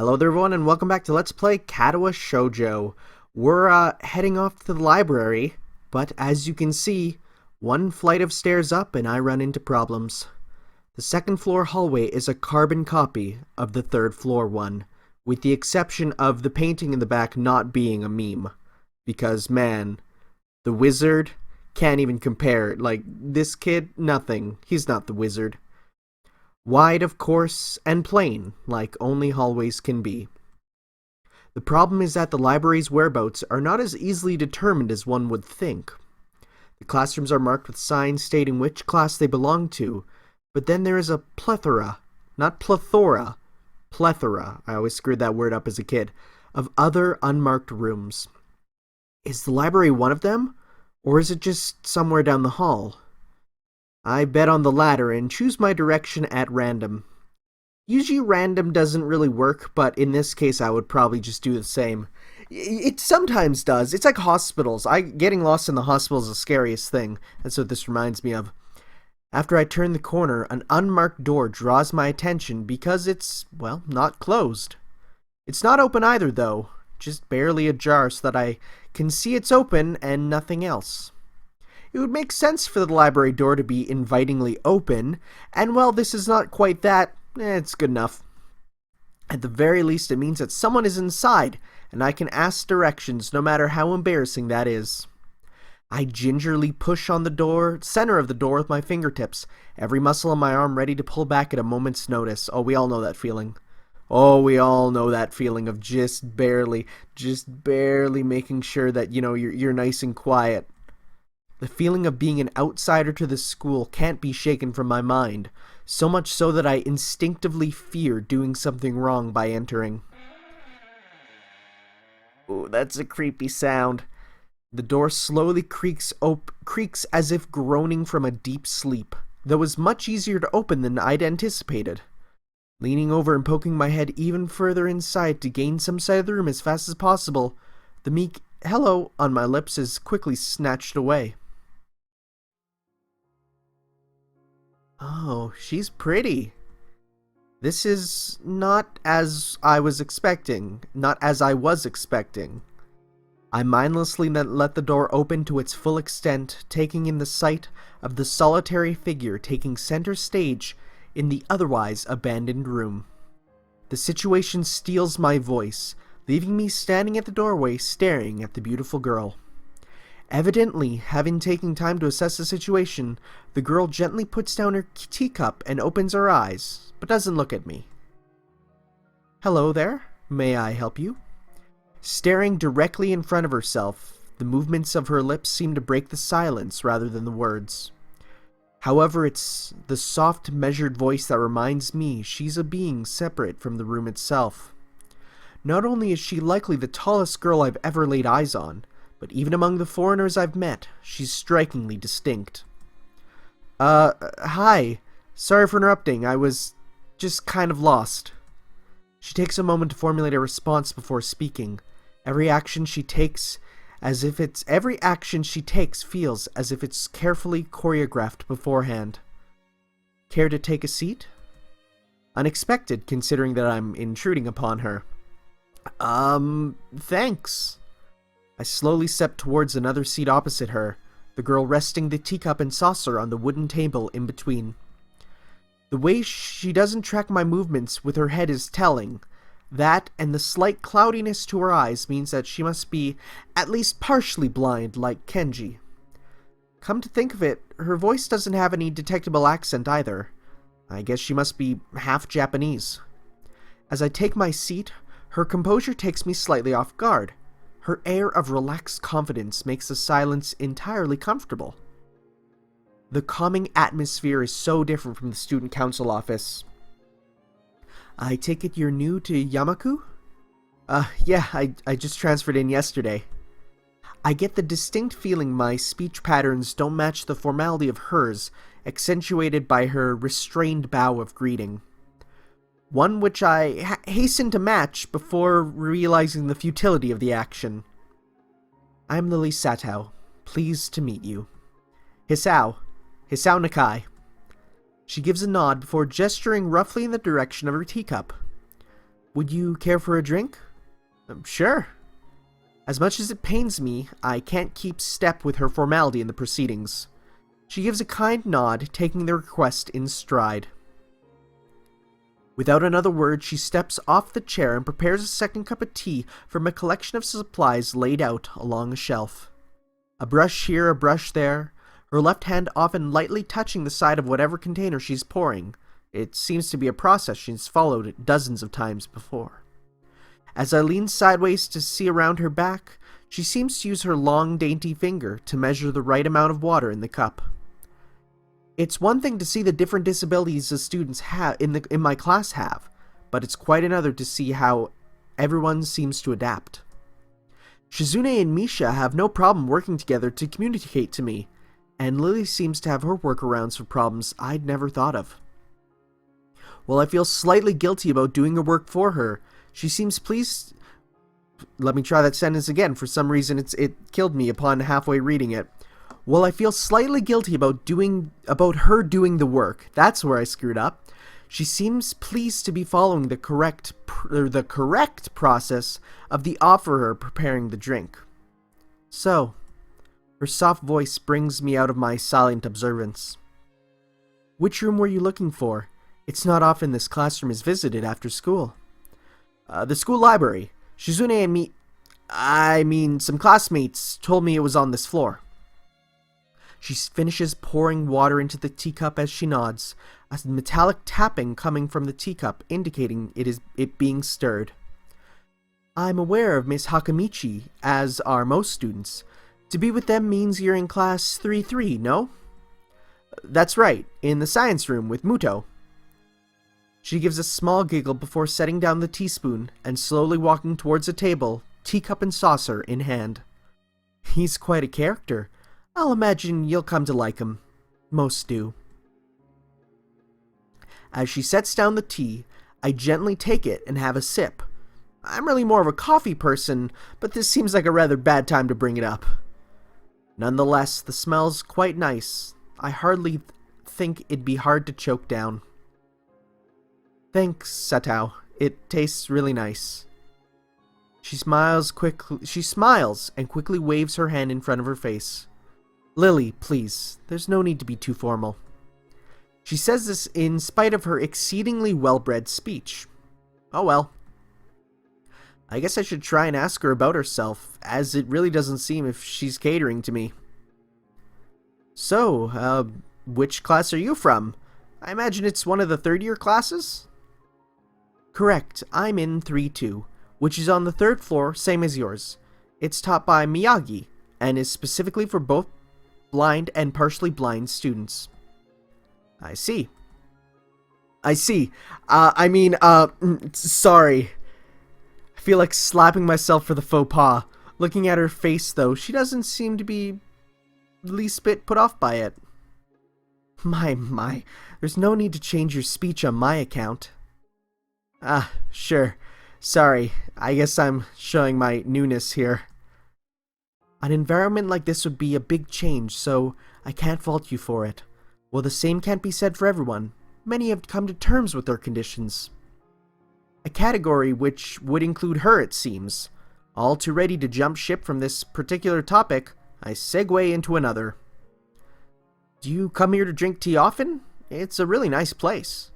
Hello there everyone and welcome back to Let's Play Katawa Shoujo. We're heading off to the library, but as you can see, one flight of stairs up and I run into problems. The second floor hallway is a carbon copy of the third floor one, with the exception of the painting in the back not being a meme. Because man, the wizard can't even compare. Like, this kid, nothing. He's not the wizard. Wide, of course, and plain, like only hallways can be. The problem is that the library's whereabouts are not as easily determined as one would think. The classrooms are marked with signs stating which class they belong to, but then there is a plethora, not plethora, plethora, I always screwed that word up as a kid, of other unmarked rooms. Is the library one of them, or is it just somewhere down the hall? I bet on the latter and choose my direction at random. Usually random doesn't really work, but in this case I would probably just do the same. It sometimes does. It's like hospitals. Getting lost in the hospital is the scariest thing. That's what this reminds me of. After I turn the corner, an unmarked door draws my attention because it's, well, not closed. It's not open either though, just barely ajar so that I can see it's open and nothing else. It would make sense for the library door to be invitingly open, and while this is not quite that, it's good enough. At the very least, it means that someone is inside, and I can ask directions no matter how embarrassing that is. I gingerly push on the center of the door with my fingertips, every muscle on my arm ready to pull back at a moment's notice. Oh, we all know that feeling. Oh, we all know that feeling of just barely making sure that, you're nice and quiet. The feeling of being an outsider to this school can't be shaken from my mind, so much so that I instinctively fear doing something wrong by entering. Ooh, that's a creepy sound. The door slowly creaks as if groaning from a deep sleep, though it was much easier to open than I'd anticipated. Leaning over and poking my head even further inside to gain some sight of the room as fast as possible, the meek hello on my lips is quickly snatched away. Oh, she's pretty. This is not as I was expecting. I mindlessly let the door open to its full extent, taking in the sight of the solitary figure taking center stage in the otherwise abandoned room. The situation steals my voice, leaving me standing at the doorway staring at the beautiful girl. Evidently, having taken time to assess the situation, the girl gently puts down her teacup and opens her eyes, but doesn't look at me. Hello there, may I help you? Staring directly in front of herself, the movements of her lips seem to break the silence rather than the words. However, it's the soft, measured voice that reminds me she's a being separate from the room itself. Not only is she likely the tallest girl I've ever laid eyes on, but even among the foreigners I've met, she's strikingly distinct. Hi. Sorry for interrupting. I was just kind of lost. She takes a moment to formulate a response before speaking. Every action she takes feels as if it's carefully choreographed beforehand. Care to take a seat? Unexpected, considering that I'm intruding upon her. Thanks. I slowly step towards another seat opposite her, the girl resting the teacup and saucer on the wooden table in between. The way she doesn't track my movements with her head is telling. That and the slight cloudiness to her eyes means that she must be at least partially blind like Kenji. Come to think of it, her voice doesn't have any detectable accent either. I guess she must be half Japanese. As I take my seat, her composure takes me slightly off guard. Her air of relaxed confidence makes the silence entirely comfortable. The calming atmosphere is so different from the student council office. I take it you're new to Yamaku? Yeah, I just transferred in yesterday. I get the distinct feeling my speech patterns don't match the formality of hers, accentuated by her restrained bow of greeting. One which I hasten to match before realizing the futility of the action. I'm Lily Satao. Pleased to meet you. Hisao Nakai. She gives a nod before gesturing roughly in the direction of her teacup. Would you care for a drink? Sure. As much as it pains me, I can't keep step with her formality in the proceedings. She gives a kind nod, taking the request in stride. Without another word, she steps off the chair and prepares a second cup of tea from a collection of supplies laid out along a shelf. A brush here, a brush there, her left hand often lightly touching the side of whatever container she's pouring. It seems to be a process she's followed dozens of times before. As I lean sideways to see around her back, she seems to use her long, dainty finger to measure the right amount of water in the cup. It's one thing to see the different disabilities the students in my class have, but it's quite another to see how everyone seems to adapt. Shizune and Misha have no problem working together to communicate to me, and Lily seems to have her workarounds for problems I'd never thought of. While I feel slightly guilty about doing her work for her, she seems pleased. Let me try that sentence again. For some reason, it killed me upon halfway reading it. While I feel slightly guilty about her doing the work, that's where I screwed up. She seems pleased to be following the correct process of the offerer preparing the drink. So, her soft voice brings me out of my silent observance. Which room were you looking for? It's not often this classroom is visited after school. The school library. Shizune and some classmates told me it was on this floor. She finishes pouring water into the teacup as she nods, a metallic tapping coming from the teacup indicating it being stirred. I'm aware of Miss Hakamichi, as are most students. To be with them means you're in class 3-3, no? That's right, in the science room with Muto. She gives a small giggle before setting down the teaspoon and slowly walking towards a table, teacup and saucer in hand. He's quite a character. I'll imagine you'll come to like him. Most do. As she sets down the tea, I gently take it and have a sip. I'm really more of a coffee person, but this seems like a rather bad time to bring it up. Nonetheless, the smell's quite nice. I hardly think it'd be hard to choke down. Thanks, Satao. It tastes really nice. She smiles and quickly waves her hand in front of her face. Lily, please. There's no need to be too formal. She says this in spite of her exceedingly well-bred speech. Oh well. I guess I should try and ask her about herself, as it really doesn't seem if she's catering to me. So, which class are you from? I imagine it's one of the third-year classes? Correct, I'm in 3-2, which is on the third floor, same as yours. It's taught by Miyagi, and is specifically for both blind and partially blind students. I see. Sorry. I feel like slapping myself for the faux pas. Looking at her face, though, she doesn't seem to be the least bit put off by it. My, there's no need to change your speech on my account. Sure. Sorry, I guess I'm showing my newness here. An environment like this would be a big change, so I can't fault you for it. Well, the same can't be said for everyone. Many have come to terms with their conditions. A category which would include her, it seems. All too ready to jump ship from this particular topic, I segue into another. Do you come here to drink tea often? It's a really nice place.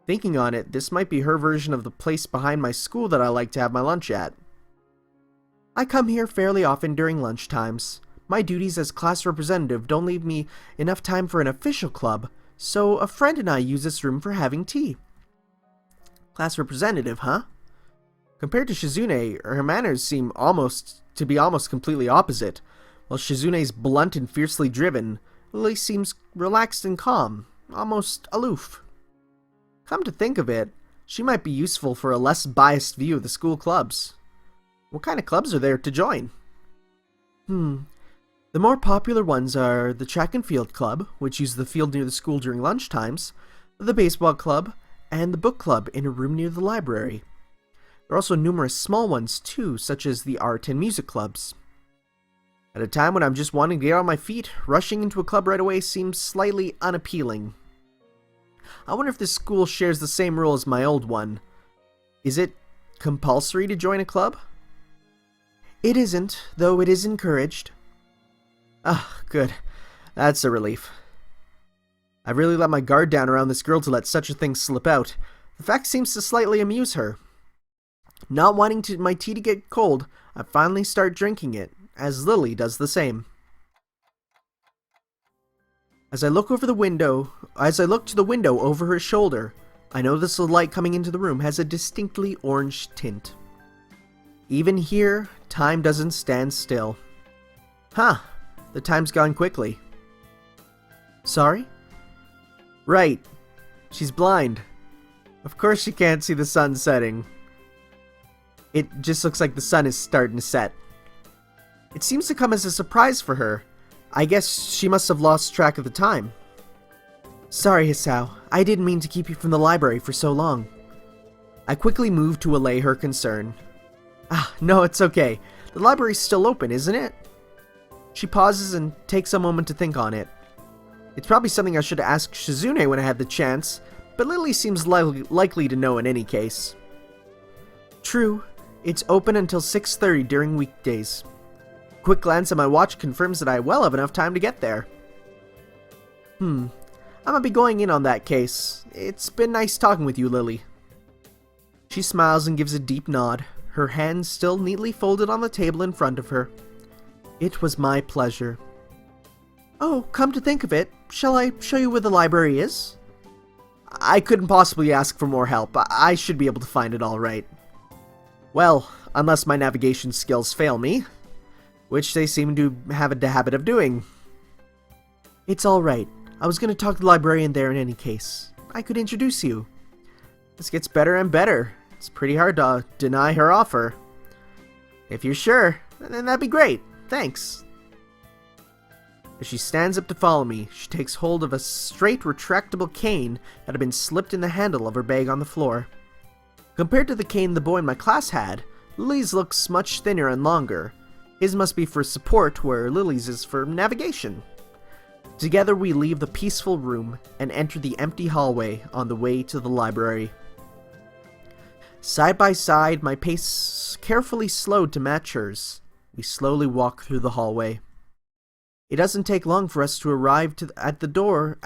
Thinking on it, this might be her version of the place behind my school that I like to have my lunch at. I come here fairly often during lunch times. My duties as class representative don't leave me enough time for an official club, so a friend and I use this room for having tea. Class representative, huh? Compared to Shizune, her manners seem almost completely opposite. While Shizune's blunt and fiercely driven, Lily seems relaxed and calm, almost aloof. Come to think of it, she might be useful for a less biased view of the school clubs. What kind of clubs are there to join? The more popular ones are the track and field club, which uses the field near the school during lunch times, the baseball club, and the book club in a room near the library. There are also numerous small ones too, such as the art and music clubs. At a time when I'm just wanting to get on my feet, rushing into a club right away seems slightly unappealing. I wonder if this school shares the same rule as my old one. Is it compulsory to join a club? It isn't, though it is encouraged. Ah, good. That's a relief. I really let my guard down around this girl to let such a thing slip out. The fact seems to slightly amuse her. Not wanting my tea to get cold, I finally start drinking it, as Lily does the same. As I look to the window over her shoulder, I notice the light coming into the room has a distinctly orange tint. Even here, time doesn't stand still. Huh, the time's gone quickly. Sorry? Right, she's blind. Of course she can't see the sun setting. It just looks like the sun is starting to set. It seems to come as a surprise for her. I guess she must have lost track of the time. Sorry, Hisao. I didn't mean to keep you from the library for so long. I quickly moved to allay her concern. Ah, no, it's okay. The library's still open, isn't it? She pauses and takes a moment to think on it. It's probably something I should ask Shizune when I had the chance, but Lily seems likely to know in any case. True, it's open until 6:30 during weekdays. A quick glance at my watch confirms that I well have enough time to get there. I'm gonna be going in on that case. It's been nice talking with you, Lily. She smiles and gives a deep nod, her hands still neatly folded on the table in front of her. It was my pleasure. Oh, come to think of it, shall I show you where the library is? I couldn't possibly ask for more help. I should be able to find it all right. Well, unless my navigation skills fail me, which they seem to have a habit of doing. It's all right. I was going to talk to the librarian there in any case. I could introduce you. This gets better and better. It's pretty hard to deny her offer. If you're sure, then that'd be great. Thanks. As she stands up to follow me, she takes hold of a straight, retractable cane that had been slipped in the handle of her bag on the floor. Compared to the cane the boy in my class had, Lily's looks much thinner and longer. His must be for support, where Lily's is for navigation. Together we leave the peaceful room and enter the empty hallway on the way to the library. Side by side, my pace carefully slowed to match hers. We slowly walk through the hallway. It doesn't take long for us to arrive at the door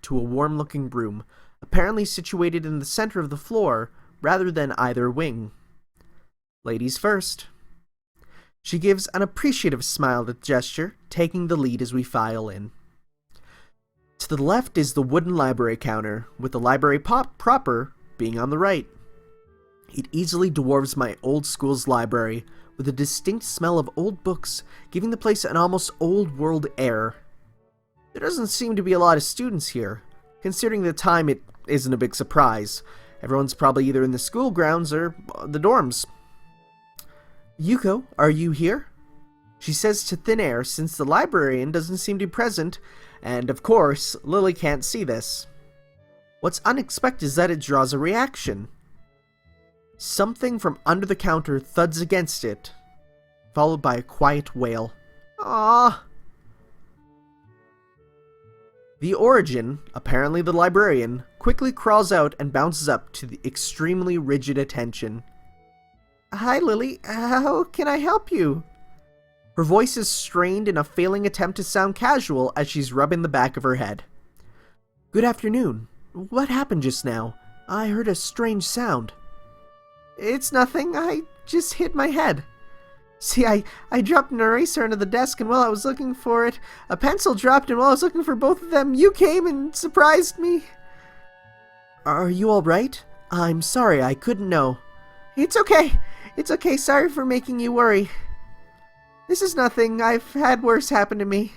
to a warm-looking room, apparently situated in the center of the floor rather than either wing. Ladies first. She gives an appreciative smile at the gesture, taking the lead as we file in. To the left is the wooden library counter, with the library proper being on the right. It easily dwarfs my old school's library, with a distinct smell of old books, giving the place an almost old-world air. There doesn't seem to be a lot of students here. Considering the time, it isn't a big surprise. Everyone's probably either in the school grounds or the dorms. Yuko, are you here? She says to thin air since the librarian doesn't seem to be present, and of course, Lily can't see this. What's unexpected is that it draws a reaction. Something from under the counter thuds against it, followed by a quiet wail. Ah! The origin, apparently the librarian, quickly crawls out and bounces up to the extremely rigid attention. Hi, Lily. How can I help you? Her voice is strained in a failing attempt to sound casual as she's rubbing the back of her head. Good afternoon. What happened just now? I heard a strange sound. It's nothing. I just hit my head. See, I dropped an eraser under the desk, and while I was looking for it, a pencil dropped, and while I was looking for both of them, you came and surprised me. Are you all right? I'm sorry, I couldn't know. It's okay. It's okay. Sorry for making you worry. This is nothing. I've had worse happen to me.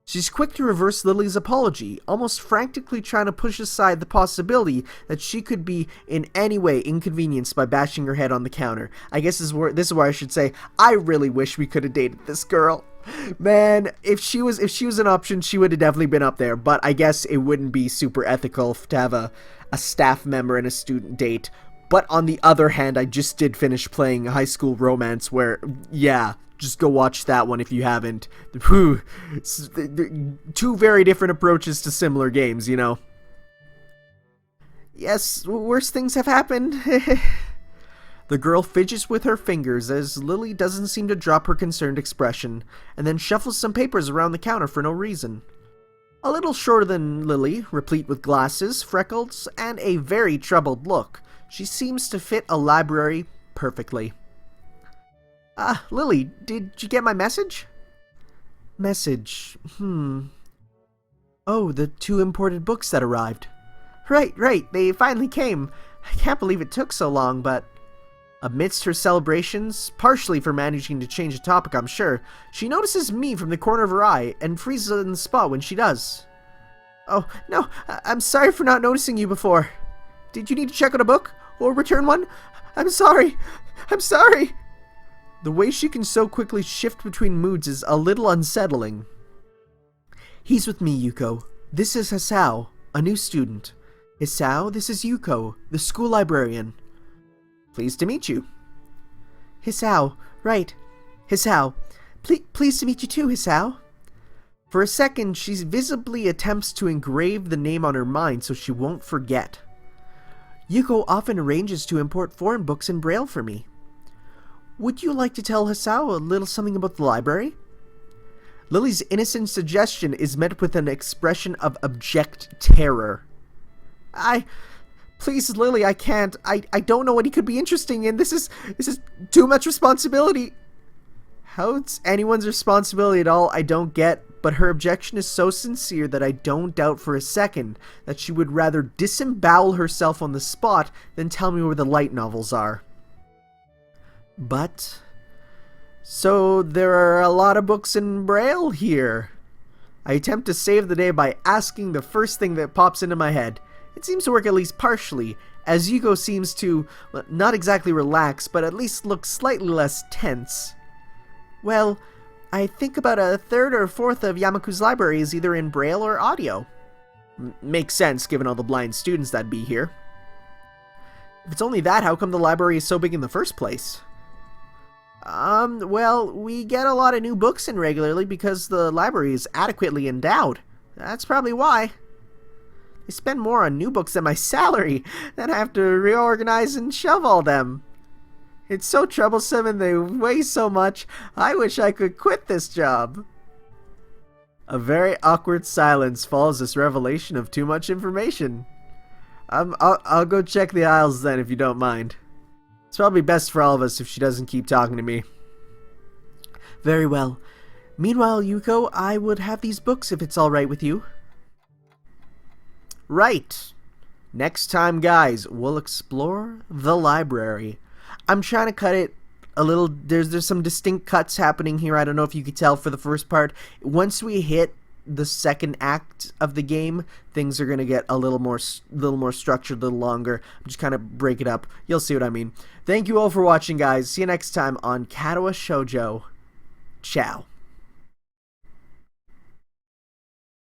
She's quick to reverse Lily's apology, almost frantically trying to push aside the possibility that she could be in any way inconvenienced by bashing her head on the counter. I guess this is where I should say, I really wish we could have dated this girl. Man, if she was an option, she would have definitely been up there, but I guess it wouldn't be super ethical to have a staff member and a student date. But on the other hand, I just did finish playing High School Romance where, yeah, just go watch that one if you haven't. Whew, two very different approaches to similar games, you know. Yes, worse things have happened. The girl fidgets with her fingers as Lily doesn't seem to drop her concerned expression, and then shuffles some papers around the counter for no reason. A little shorter than Lily, replete with glasses, freckles, and a very troubled look, she seems to fit a library perfectly. Lily, did you get my message? Message, Oh, the 2 imported books that arrived. Right, they finally came. I can't believe it took so long, but... Amidst her celebrations, partially for managing to change the topic I'm sure, she notices me from the corner of her eye and freezes on the spot when she does. Oh, no, I'm sorry for not noticing you before. Did you need to check out a book? Or return one? I'm sorry. The way she can so quickly shift between moods is a little unsettling. He's with me, Yuko. This is Hisao, a new student. Hisao, this is Yuko, the school librarian. Pleased to meet you. Hisao, right. Hisao. Pleased to meet you too, Hisao. For a second, she visibly attempts to engrave the name on her mind so she won't forget. Yuko often arranges to import foreign books in Braille for me. Would you like to tell Hisao a little something about the library? Lily's innocent suggestion is met with an expression of abject terror. Please, Lily, I can't. I don't know what he could be interested in. This is too much responsibility. How it's anyone's responsibility at all, I don't get, but her objection is so sincere that I don't doubt for a second that she would rather disembowel herself on the spot than tell me where the light novels are. But... so there are a lot of books in Braille here. I attempt to save the day by asking the first thing that pops into my head. It seems to work at least partially, as Yuko seems to, not exactly relax, but at least look slightly less tense. Well, I think about a third or fourth of Yamaku's library is either in Braille or audio. Makes sense, given all the blind students that'd be here. If it's only that, how come the library is so big in the first place? Well, we get a lot of new books in regularly because the library is adequately endowed. That's probably why. I spend more on new books than my salary, then I have to reorganize and shelve all them. It's so troublesome and they weigh so much, I wish I could quit this job. A very awkward silence follows this revelation of too much information. I'll go check the aisles then if you don't mind. It's probably best for all of us if she doesn't keep talking to me. Very well. Meanwhile, Yuko, I would have these books if it's alright with you. Right. Next time, guys, we'll explore the library. I'm trying to cut it a little. There's some distinct cuts happening here. I don't know if you could tell for the first part. Once we hit the second act of the game, things are going to get a little more structured, a little longer. Just kind of break it up. You'll see what I mean. Thank you all for watching, guys. See you next time on Katawa Shoujo. Ciao.